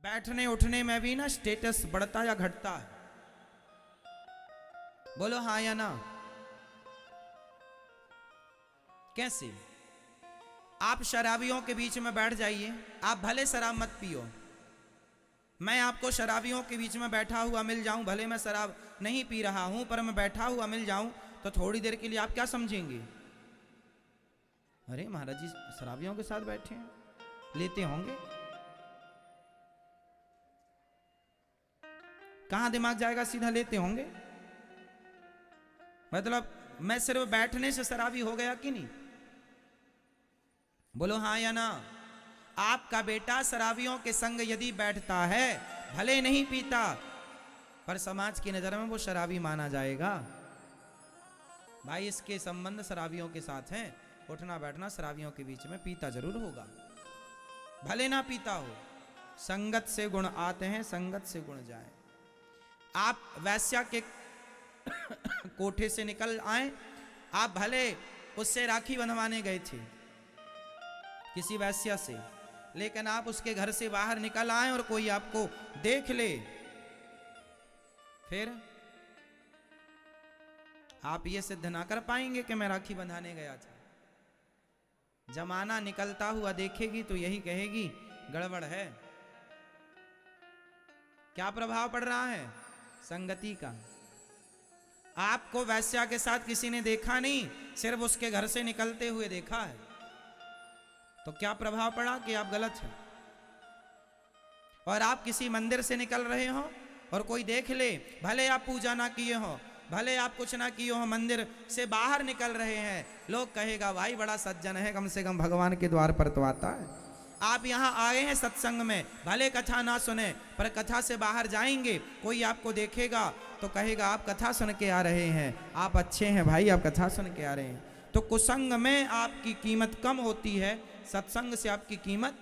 बैठने उठने में भी ना स्टेटस बढ़ता या घटता है? बोलो हाँ या ना। कैसे? आप शराबियों के बीच में बैठ जाइए, आप भले शराब मत पियो, मैं आपको शराबियों के बीच में बैठा हुआ मिल जाऊं, भले मैं शराब नहीं पी रहा हूं पर मैं बैठा हुआ मिल जाऊं, तो थोड़ी देर के लिए आप क्या समझेंगे? अरे महाराज जी शराबियों के साथ बैठे हैं, लेते होंगे। कहां दिमाग जाएगा? सीधा लेते होंगे। मतलब मैं सिर्फ बैठने से शराबी हो गया कि नहीं? बोलो हाँ या ना। आपका बेटा शराबियों के संग यदि बैठता है, भले नहीं पीता, पर समाज की नजर में वो शराबी माना जाएगा। भाई इसके संबंध शराबियों के साथ हैं, उठना बैठना शराबियों के बीच में, पीता जरूर होगा, भले ना पीता हो। संगत से गुण आते हैं, संगत से गुण जाए। आप वैश्या के कोठे से निकल आए, आप भले उससे राखी बंधवाने गए थे किसी वैश्या से, लेकिन आप उसके घर से बाहर निकल आए और कोई आपको देख ले, फिर आप ये सिद्ध ना कर पाएंगे कि मैं राखी बंधाने गया था। जमाना निकलता हुआ देखेगी तो यही कहेगी गड़बड़ है। क्या प्रभाव पड़ रहा है? संगति का। आपको वैश्या के साथ किसी ने देखा नहीं, सिर्फ उसके घर से निकलते हुए देखा है, तो क्या प्रभाव पड़ा कि आप गलत हैं। और आप किसी मंदिर से निकल रहे हो और कोई देख ले, भले आप पूजा ना किए हो, भले आप कुछ ना किए हो, मंदिर से बाहर निकल रहे हैं, लोग कहेगा भाई बड़ा सज्जन है, कम से कम भगवान के द्वार पर तो आता है। आप यहाँ आए हैं सत्संग में, भले कथा ना सुने, पर कथा से बाहर जाएंगे, कोई आपको देखेगा तो कहेगा आप कथा सुन के आ रहे हैं, आप अच्छे हैं भाई, आप कथा सुन के आ रहे हैं। तो कुसंग में आपकी कीमत कम होती है, सत्संग से आपकी कीमत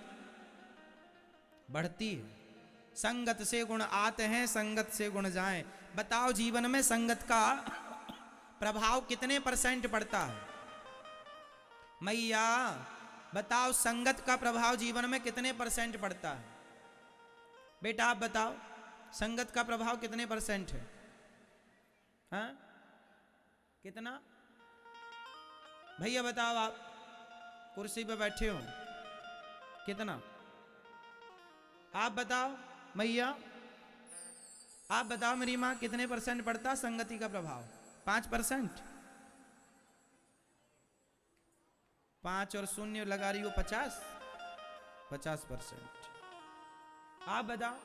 बढ़ती है। संगत से गुण आते हैं, संगत से गुण जाएं। बताओ जीवन में संगत का प्रभाव कितने % पड़ता है? मैया बताओ संगत का प्रभाव जीवन में कितने % पड़ता है? बेटा आप बताओ संगत का प्रभाव कितने % है? हाँ कितना? भैया बताओ, आप कुर्सी पे बैठे हो, कितना? आप बताओ मैया, आप बताओ मेरी मां, कितने % पड़ता संगति का प्रभाव? 5%? 5 और 0 लगा रही हो 50%। आप बताओ।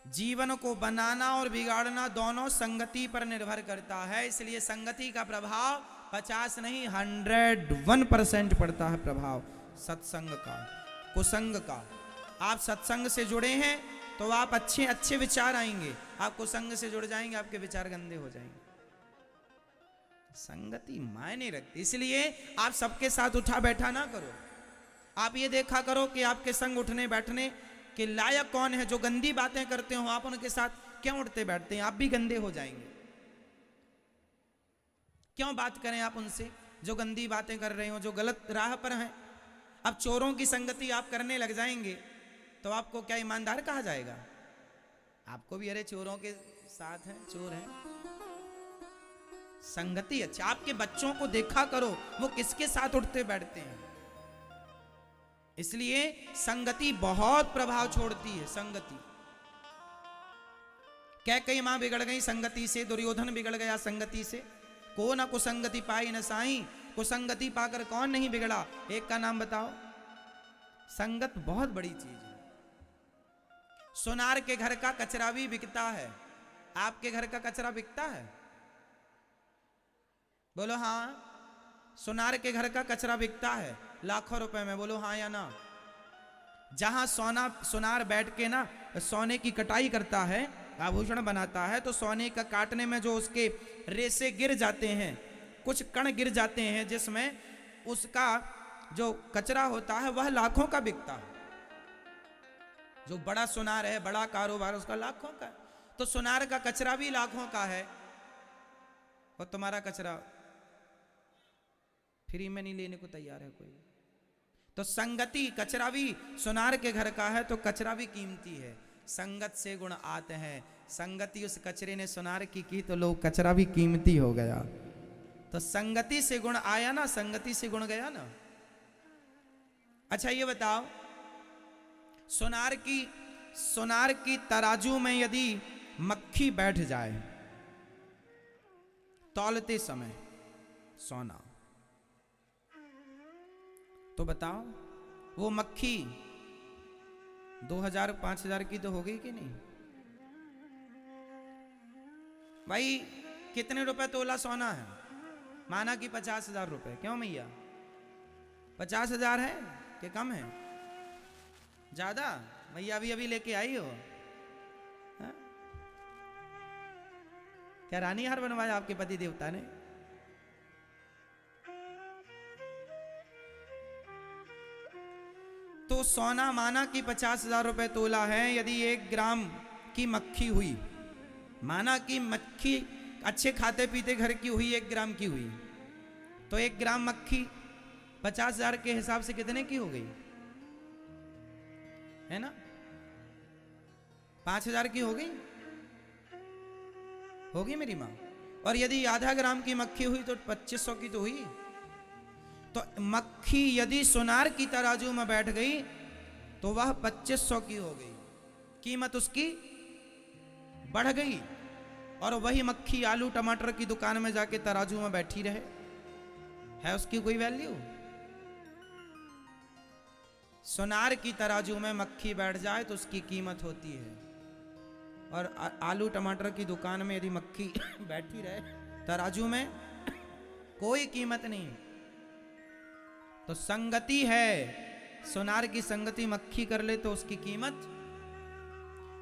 जीवन को बनाना और बिगाड़ना दोनों संगति पर निर्भर करता है, इसलिए संगति का प्रभाव 50 नहीं 101% पड़ता है प्रभाव सत्संग का, कुसंग का। आप सत्संग से जुड़े हैं तो आप अच्छे अच्छे विचार आएंगे, आप कुसंग से जुड़ जाएंगे आपके विचार गंदे हो जाएंगे। संगति मायने रखती, इसलिए आप सबके साथ उठा बैठा ना करो। आप ये देखा करो कि आपके संग उठने बैठने के लायक कौन है। जो गंदी बातें करते हो आप उनके साथ क्यों उठते बैठते हैं? आप भी गंदे हो जाएंगे। क्यों बात करें आप उनसे जो गंदी बातें कर रहे हो, जो गलत राह पर हैं? अब चोरों की संगति आप करने लग जाएंगे तो आपको क्या ईमानदार कहा जाएगा? आपको भी अरे चोरों के साथ हैं, चोर हैं। संगति अच्छा। आपके बच्चों को देखा करो वो किसके साथ उठते बैठते हैं। इसलिए संगति बहुत प्रभाव छोड़ती है। संगति कैकेयी मां बिगड़ गई संगति से, दुर्योधन बिगड़ गया संगति से। को न कुसंगति पाई न साई, कुसंगति पाकर कौन नहीं बिगड़ा? एक का नाम बताओ। संगत बहुत बड़ी चीज है। सोनार के घर का कचरा भी बिकता है, आपके घर का कचरा बिकता है? बोलो हाँ। सोनार के घर का कचरा बिकता है लाखों रुपए में, बोलो हाँ या ना। जहां सोनार बैठ के ना सोने की कटाई करता है, आभूषण बनाता है, तो सोने का काटने में जो उसके रेसे गिर जाते हैं, कुछ कण गिर जाते हैं, जिसमें उसका जो कचरा होता है वह लाखों का बिकता है। जो बड़ा सोनार है, बड़ा कारोबार, उसका लाखों का। तो सोनार का कचरा भी लाखों का है, और तुम्हारा कचरा फ्री में नहीं लेने को तैयार है कोई। तो संगति, कचरा भी सुनार के घर का है तो कचरा भी कीमती है। संगत से गुण आते हैं। संगति उस कचरे ने सुनार की तो लोग कचरा भी कीमती हो गया। तो संगति से गुण आया ना, संगति से गुण गया ना। अच्छा ये बताओ, सुनार की तराजू में यदि मक्खी बैठ जाए तौलते समय सोना, तो बताओ वो मक्खी 2000-5000 की तो हो गई कि नहीं? भाई कितने रुपए तोला सोना है? माना कि 50,000 रुपए। क्यों मैया 50,000 है कि कम है? ज्यादा? मैया अभी लेके आई हो? हा? क्या रानी हार बनवाया आपके पति देवता ने? तो सोना माना कि 50,000 रुपए तोला है। यदि 1 ग्राम की मक्खी हुई, माना कि मक्खी अच्छे खाते पीते घर की हुई, 1 ग्राम की हुई, तो 1 ग्राम मक्खी 50,000 के हिसाब से कितने की हो गई? है ना? 5,000 की हो गई? होगी मेरी मां? और यदि आधा ग्राम की मक्खी हुई तो 2500 की तो हुई। तो मक्खी यदि सुनार की तराजू में बैठ गई तो वह 2500 की हो गई, कीमत उसकी बढ़ गई। और वही मक्खी आलू टमाटर की दुकान में जाके तराजू में बैठी रहे, है उसकी कोई वैल्यू? सुनार की तराजू में मक्खी बैठ जाए तो उसकी कीमत होती है। और आलू टमाटर की दुकान में यदि मक्खी बैठी रहे तराजू में, कोई कीमत नहीं। तो संगति है, सुनार की संगति मक्खी कर ले तो उसकी कीमत।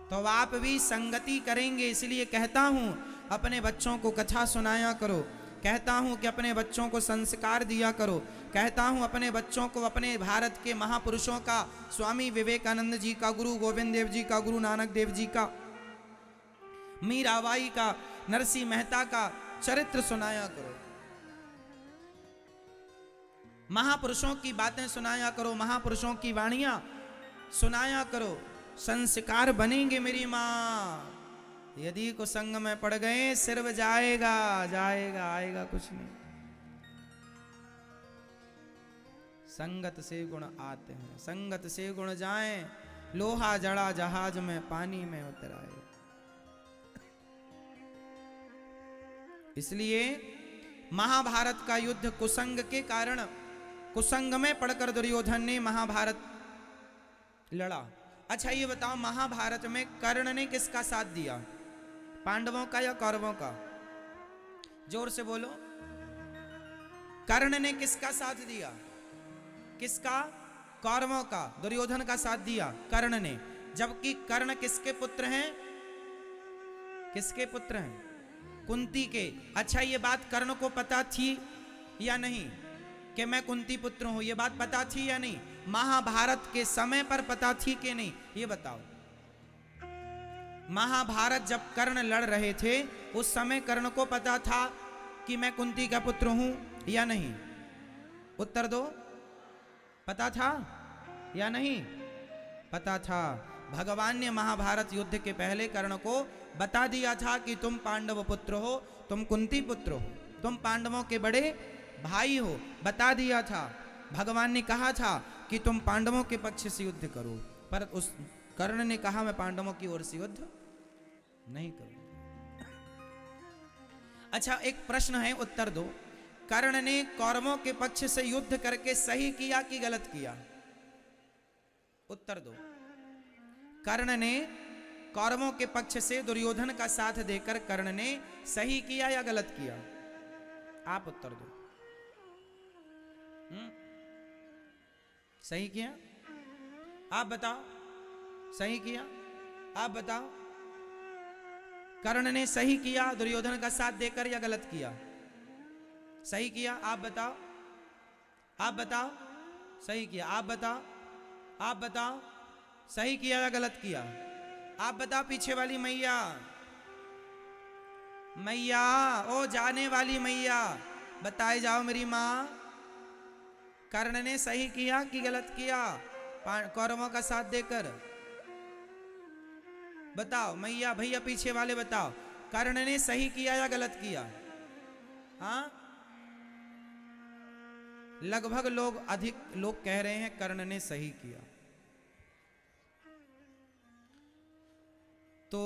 तो आप भी संगति करेंगे, इसलिए कहता हूं अपने बच्चों को कथा सुनाया करो, कहता हूं कि अपने बच्चों को संस्कार दिया करो, कहता हूं अपने बच्चों को अपने भारत के महापुरुषों का, स्वामी विवेकानंद जी का, गुरु गोविंद देव जी का, गुरु नानक देव जी का, मीराबाई का, नरसिंह मेहता का चरित्र सुनाया करो। महापुरुषों की बातें सुनाया करो, महापुरुषों की वाणियां सुनाया करो। संस्कार बनेंगे मेरी मां। यदि कुसंग में पड़ गए सिर्फ जाएगा, आएगा कुछ नहीं। संगत से गुण आते हैं, संगत से गुण जाएं, लोहा जड़ा जहाज में पानी में उतर आए। इसलिए महाभारत का युद्ध कुसंग के कारण, कुसंग में पड़कर दुर्योधन ने महाभारत लड़ा। अच्छा ये बताओ, महाभारत में कर्ण ने किसका साथ दिया? पांडवों का या कौरवों का? जोर से बोलो। कर्ण ने किसका साथ दिया? किसका? कौरवों का। दुर्योधन का साथ दिया कर्ण ने। जबकि कर्ण किसके पुत्र हैं? किसके पुत्र हैं? कुंती के। अच्छा ये बात कर्ण को पता थी या नहीं कि मैं कुंती पुत्र हूं? ये बात पता थी या नहीं? महाभारत के समय पर पता थी कि नहीं, ये बताओ। महाभारत जब कर्ण लड़ रहे थे उस समय कर्ण को पता था कि मैं कुंती का पुत्र हूं या नहीं? उत्तर दो। पता था या नहीं? पता था। भगवान ने महाभारत युद्ध के पहले कर्ण को बता दिया था कि तुम पांडव पुत्र हो, तुम कुंती पुत्र हो, तुम पांडवों के बड़े भाई हो। बता दिया था। भगवान ने कहा था कि तुम पांडवों के पक्ष से युद्ध करो, पर उस कर्ण ने कहा मैं पांडवों की ओर से युद्ध नहीं करूं। अच्छा एक प्रश्न है, उत्तर दो। कर्ण ने कौरवों के पक्ष से युद्ध करके सही किया कि गलत किया? उत्तर दो। कर्ण ने कौरवों के पक्ष से दुर्योधन का साथ देकर कर्ण ने सही किया या गलत किया? आप उत्तर दो। सही किया? आप बताओ। सही किया? आप बताओ। कर्ण ने सही किया दुर्योधन का साथ देकर या गलत किया? सही किया? आप बताओ। आप बताओ। सही किया? आप बताओ। आप बताओ। सही किया या गलत किया? आप बताओ। पीछे वाली मैया, मैया, ओ जाने वाली मैया, बताए जाओ मेरी माँ। कर्ण ने सही किया कि गलत किया कौरवों का साथ देकर? बताओ मैया भैया पीछे वाले बताओ, कर्ण ने सही किया या गलत किया? हाँ, लगभग लोग अधिक लोग कह रहे हैं कर्ण ने सही किया। तो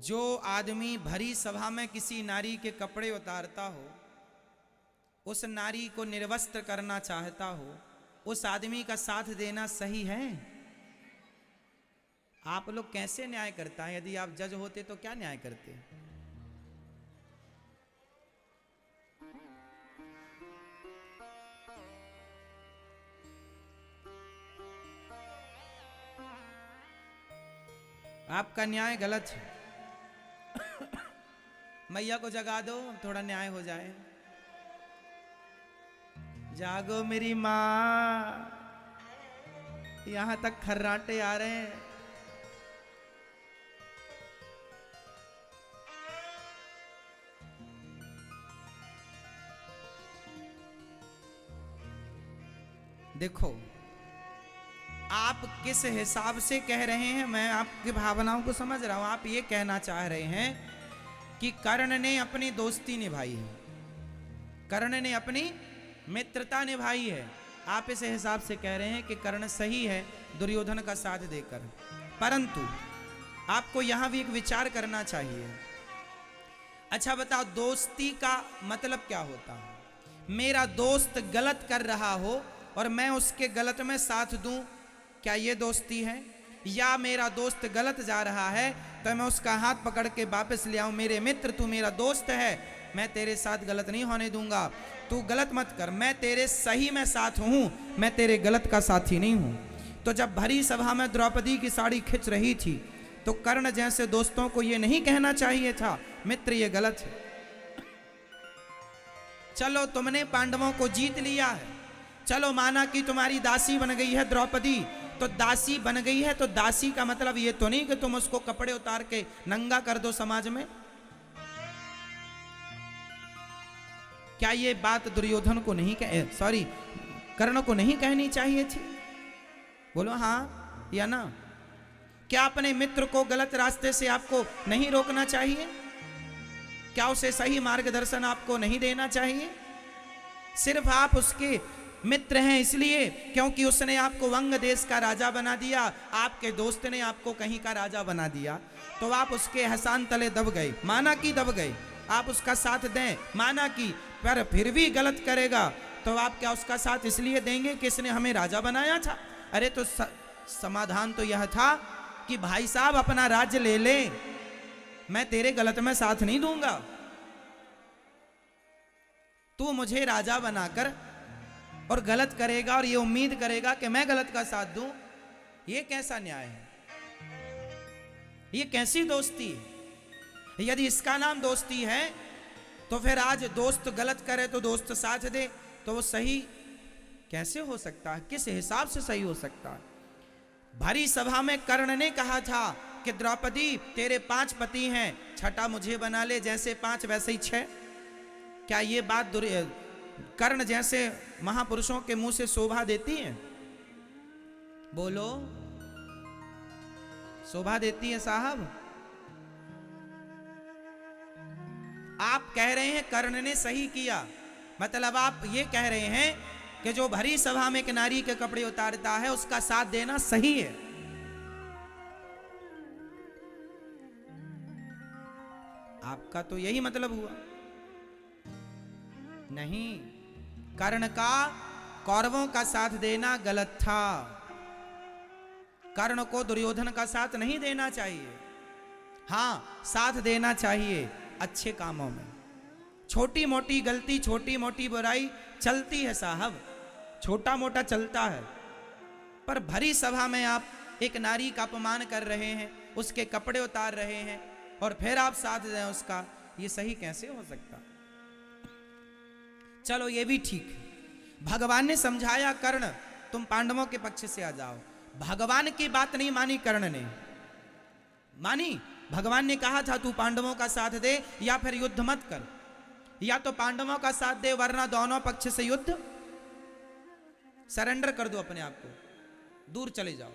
जो आदमी भरी सभा में किसी नारी के कपड़े उतारता हो, उस नारी को निर्वस्त्र करना चाहता हो, उस आदमी का साथ देना सही है? आप लोग कैसे न्याय करता है? यदि आप जज होते तो क्या न्याय करते? आपका न्याय गलत है। मैया को जगा दो, थोड़ा न्याय हो जाए। जागो मेरी माँ, यहां तक खर्राटे आ रहे हैं। देखो आप किस हिसाब से कह रहे हैं, मैं आपकी भावनाओं को समझ रहा हूं। आप ये कहना चाह रहे हैं कि कर्ण ने अपनी दोस्ती निभाई है, कर्ण ने अपनी मित्रता निभाई है। आप इस हिसाब से कह रहे हैं कि कर्ण सही है दुर्योधन का साथ देकर। परंतु आपको यहां भी एक विचार करना चाहिए। अच्छा बताओ, दोस्ती का मतलब क्या होता है? मेरा दोस्त गलत कर रहा हो और मैं उसके गलत में साथ दूं, क्या ये दोस्ती है? या मेरा दोस्त गलत जा रहा है तो मैं उसका हाथ पकड़ के वापस ले आऊं, मेरे मित्र तू मेरा दोस्त है, मैं तेरे साथ गलत नहीं होने दूंगा, तू गलत मत कर, मैं तेरे सही में साथ हूं, मैं तेरे गलत का साथी नहीं हूं। तो जब भरी सभा में द्रौपदी की साड़ी खिंच रही थी तो कर्ण जैसे दोस्तों को यह नहीं कहना चाहिए था मित्र ये गलत है। चलो तुमने पांडवों को जीत लिया है, चलो माना कि तुम्हारी दासी बन गई है द्रौपदी, तो दासी बन गई है तो दासी का मतलब ये तो नहीं कि तुम उसको कपड़े उतार के नंगा कर दो समाज में। क्या ये बात दुर्योधन को नहीं कर्ण को नहीं कहनी चाहिए थी? बोलो हाँ या ना। क्या अपने मित्र को गलत रास्ते से आपको नहीं रोकना चाहिए? क्या उसे सही मार्गदर्शन आपको नहीं देना चाहिए? सिर्फ आप उसके मित्र हैं इसलिए क्योंकि उसने आपको वंग देश का राजा बना दिया, आपके दोस्त ने आपको कहीं का राजा बना दिया, तो आप उसके एहसान तले दब गए। माना कि दब गए, आप उसका साथ दें, माना कि पर फिर भी गलत करेगा तो आप क्या उसका साथ इसलिए देंगे कि इसने हमें राजा बनाया था? अरे तो समाधान तो यह था कि भाई साहब अपना राज्य ले ले, मैं तेरे गलत में साथ नहीं दूंगा। तू मुझे राजा बनाकर और गलत करेगा और ये उम्मीद करेगा कि मैं गलत का साथ दूं, ये कैसा न्याय है? ये कैसी दोस्ती है? यदि इसका नाम दोस्ती है तो फिर आज दोस्त गलत करे तो दोस्त साथ दे, तो वो सही कैसे हो सकता है? किस हिसाब से सही हो सकता है? भरी सभा में कर्ण ने कहा था कि द्रौपदी तेरे 5 पति हैं, छठा मुझे बना ले, जैसे 5 वैसे ही 6। क्या ये बात कर्ण जैसे महापुरुषों के मुंह से शोभा देती है? बोलो, शोभा देती है साहब? आप कह रहे हैं कर्ण ने सही किया, मतलब आप ये कह रहे हैं कि जो भरी सभा में एक नारी के कपड़े उतारता है उसका साथ देना सही है। आपका तो यही मतलब हुआ। नहीं, कर्ण का कौरवों का साथ देना गलत था। कर्ण को दुर्योधन का साथ नहीं देना चाहिए। हां, साथ देना चाहिए अच्छे कामों में। छोटी मोटी गलती, छोटी मोटी बुराई चलती है साहब, छोटा मोटा चलता है, पर भरी सभा में आप एक नारी का अपमान कर रहे हैं, उसके कपड़े उतार रहे हैं और फिर आप साथ दें उसका, ये सही कैसे हो सकता? चलो ये भी ठीक है, भगवान ने समझाया कर्ण तुम पांडवों के पक्ष से आ जाओ। भगवान की बात नहीं मानी कर्ण ने, मानी भगवान ने कहा था तू पांडवों का साथ दे या फिर युद्ध मत कर, या तो पांडवों का साथ दे वरना दोनों पक्ष से युद्ध सरेंडर कर दो अपने आप को, दूर चले जाओ,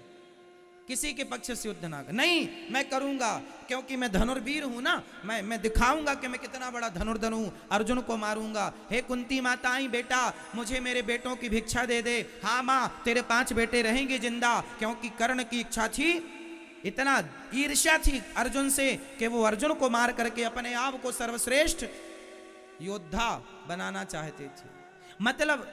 किसी के पक्ष से युद्ध ना कर। नहीं, मैं करूंगा क्योंकि मैं धनुर्वीर हूं ना, मैं दिखाऊंगा कि मैं कितना बड़ा धनुर्धर हूं, अर्जुन को मारूंगा। हे कुंती माता, आई बेटा मुझे मेरे बेटों की भिक्षा दे दे। हाँ माँ, तेरे 5 बेटे रहेंगे जिंदा, क्योंकि कर्ण की इच्छा थी, इतना ईर्ष्या थी अर्जुन से कि वो अर्जुन को मार करके अपने आप को सर्वश्रेष्ठ योद्धा बनाना चाहते थे। मतलब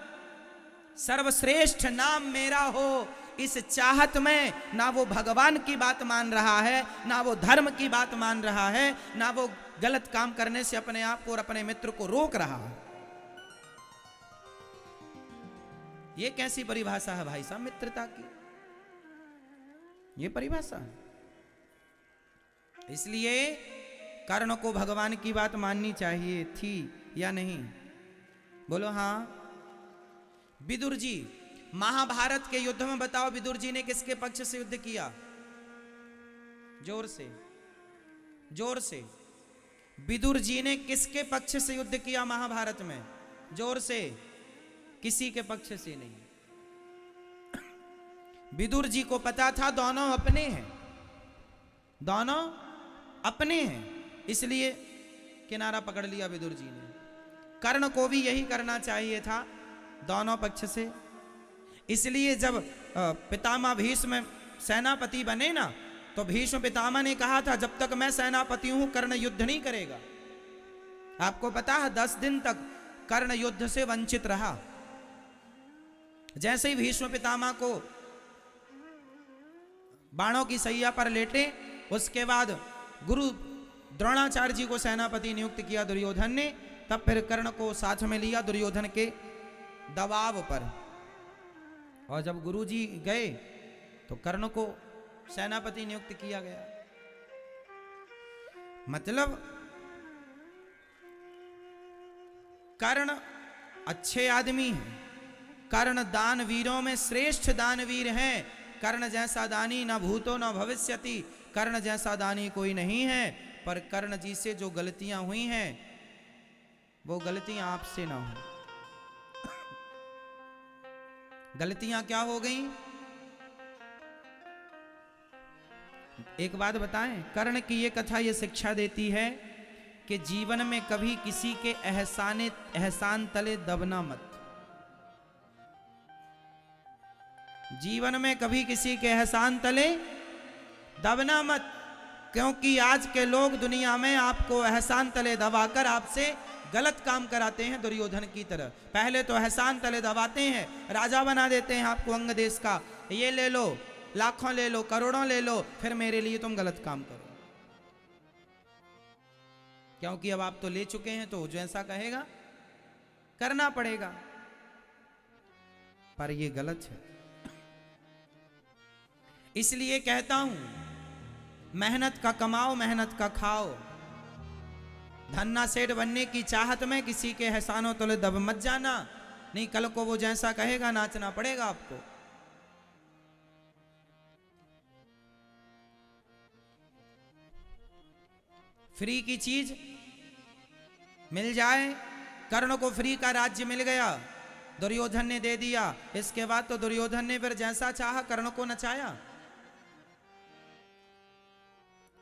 सर्वश्रेष्ठ नाम मेरा हो, इस चाहत में ना वो भगवान की बात मान रहा है, ना वो धर्म की बात मान रहा है, ना वो गलत काम करने से अपने आप को और अपने मित्र को रोक रहा है। ये कैसी परिभाषा है भाई साहब मित्रता की? ये परिभाषा है। इसलिए कर्ण को भगवान की बात माननी चाहिए थी या नहीं? बोलो हाँ। विदुर जी, महाभारत के युद्ध में बताओ विदुर जी ने किसके पक्ष से युद्ध किया? जोर से, जोर से। विदुर जी ने किसके पक्ष से युद्ध किया महाभारत में? जोर से। किसी के पक्ष से नहीं। विदुर जी को पता था दोनों अपने हैं, दोनों अपने हैं, इसलिए किनारा पकड़ लिया विदुर जी ने। कर्ण को भी यही करना चाहिए था, दोनों पक्ष से। इसलिए जब पितामह भीष्म सेनापति बने ना, तो भीष्म पितामह ने कहा था जब तक मैं सेनापति हूं कर्ण युद्ध नहीं करेगा। आपको पता है 10 दिन तक कर्ण युद्ध से वंचित रहा। जैसे ही भीष्म पितामह को बाणों की सैया पर लेटे, उसके बाद गुरु द्रोणाचार्य जी को सेनापति नियुक्त किया दुर्योधन ने, तब फिर कर्ण को साथ में लिया दुर्योधन के दबाव पर। और जब गुरु जी गए तो कर्ण को सेनापति नियुक्त किया गया। मतलब कर्ण अच्छे आदमी हैं, कर्ण दानवीरों में श्रेष्ठ दानवीर हैं। कर्ण जैसा दानी न भूतो न भविष्यति, कर्ण जैसा दानी कोई नहीं है। पर कर्ण जी से जो गलतियां हुई हैं वो गलतियां आपसे ना हो। गलतियां क्या हो गई? एक बात बताएं, कर्ण की ये कथा ये शिक्षा देती है कि जीवन में कभी किसी के एहसान तले दबना मत। जीवन में कभी किसी के एहसान तले दबना मत, क्योंकि आज के लोग दुनिया में आपको एहसान तले दबाकर आपसे गलत काम कराते हैं। दुर्योधन की तरह पहले तो एहसान तले दबाते हैं, राजा बना देते हैं आपको अंग देश का, ये ले लो, लाखों ले लो, करोड़ों ले लो, फिर मेरे लिए तुम गलत काम करो। क्योंकि अब आप तो ले चुके हैं, तो जैसा कहेगा करना पड़ेगा। पर ये गलत है। इसलिए कहता हूं, मेहनत का कमाओ, मेहनत का खाओ। धन्ना सेठ बनने की चाहत में किसी के एहसानों तले दब मत जाना, नहीं कल को वो जैसा कहेगा नाचना पड़ेगा आपको। फ्री की चीज मिल जाए, कर्ण को फ्री का राज्य मिल गया, दुर्योधन ने दे दिया। इसके बाद तो दुर्योधन ने फिर जैसा चाहा कर्ण को नचाया।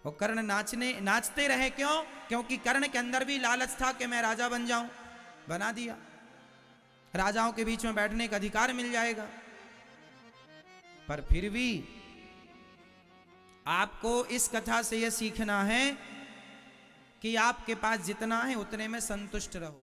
वो कर्ण नाचते रहे। क्यों? क्योंकि कर्ण के अंदर भी लालच था कि मैं राजा बन जाऊं, बना दिया। राजाओं के बीच में बैठने का अधिकार मिल जाएगा। पर फिर भी आपको इस कथा से यह सीखना है कि आपके पास जितना है उतने में संतुष्ट रहो।